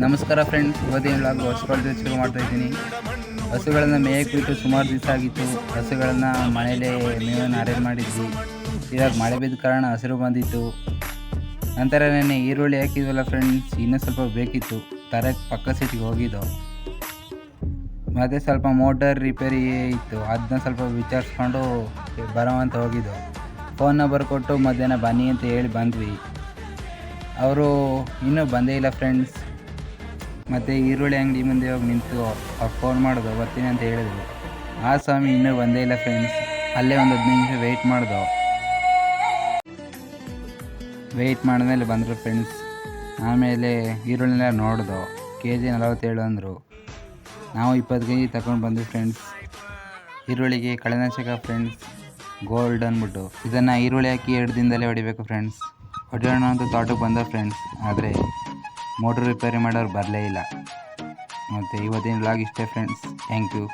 ನಮಸ್ಕಾರ ಫ್ರೆಂಡ್ಸ್, ಇವತ್ತಿನ ವ್ಲಾಗ್ ಹಸುಗಳದ್ದು ಶುರು ಮಾಡ್ತಾ ಇದ್ದೀನಿ. ಹಸುಗಳನ್ನು ಮೇಯಕ್ಕೆ ಬಿಟ್ಟು ಸುಮಾರು ದಿವಸ ಆಗಿತ್ತು. ಹಸುಗಳನ್ನು ಮನೇಲೇ ಮೇವನ್ನು ಅರೇಂಜ್ ಮಾಡಿದ್ವಿ. ಇವಾಗ ಮಳೆ ಬಿದ್ದ ಕಾರಣ ಹಸಿರು ಬಂದಿತ್ತು. ನಂತರ ನೆನ್ನೆ ಈರುಳ್ಳಿ ಹಾಕಿದ್ವಲ್ಲ ಫ್ರೆಂಡ್ಸ್, ಇನ್ನೂ ಸ್ವಲ್ಪ ಬೇಕಿತ್ತು. ತರಕ್ಕೆ ಪಕ್ಕ ಸಿಟಿಗೆ ಹೋಗಿದ್ದು. ಮತ್ತು ಸ್ವಲ್ಪ ಮೋಟರ್ ರಿಪೇರಿ ಇತ್ತು, ಅದನ್ನ ಸ್ವಲ್ಪ ವಿಚಾರಿಸ್ಕೊಂಡು ಬರೋ ಅಂತ ಹೋಗಿದ್ದು. ಫೋನ್ ನಂಬರ್ ಕೊಟ್ಟು ಮಧ್ಯಾಹ್ನ ಬನ್ನಿ ಅಂತ ಹೇಳಿ ಬಂದ್ವಿ. ಅವರು ಇನ್ನೂ ಬಂದೇ ಇಲ್ಲ ಫ್ರೆಂಡ್ಸ್. ಮತ್ತು ಈರುಳ್ಳಿ ಅಂಗಡಿ ಮುಂದೆ ಹೋಗಿ ನಿಂತು ಅವ್ರು ಫೋನ್ ಮಾಡೋದು ಬರ್ತೀನಿ ಅಂತ ಹೇಳಿದ್ರು. ಆ ಸ್ವಾಮಿ ಇನ್ನೂ ಬಂದೇ ಇಲ್ಲ ಫ್ರೆಂಡ್ಸ್. ಅಲ್ಲೇ ಒಂದು 15 ನಿಮಿಷ ವೆಯ್ಟ್ ಮಾಡಿದ್ಮೇಲೆ ಬಂದರು ಫ್ರೆಂಡ್ಸ್. ಆಮೇಲೆ ಈರುಳ್ಳಿನೆಲ್ಲ ನೋಡಿದೋ, KG 47 ಅಂದರು. ನಾವು 20 kg ತಗೊಂಡು ಬಂದ್ವಿ ಫ್ರೆಂಡ್ಸ್. ಈರುಳ್ಳಿಗೆ ಕಳೆನಾಶಕ ಫ್ರೆಂಡ್ಸ್, ಗೋಲ್ಡ್ ಅಂದ್ಬಿಟ್ಟು ಇದನ್ನು ಈರುಳ್ಳಿ ಹಾಕಿ 2 ದಿನದಲ್ಲೇ ಹೊಡಿಬೇಕು ಫ್ರೆಂಡ್ಸ್. ಹೊಡೆಯೋಣ ಅಂತ ತೋಟಕ್ಕೆ ಬಂದ ಫ್ರೆಂಡ್ಸ್, ಆದರೆ ಮೋಟ್ರ್ ರಿಪೇರಿ ಮಾಡೋರು ಬರಲೇ ಇಲ್ಲ. ಮತ್ತು ಇವತ್ತಿನ ವ್ಲಾಗ್ ಇಷ್ಟೇ ಫ್ರೆಂಡ್ಸ್. Thank you.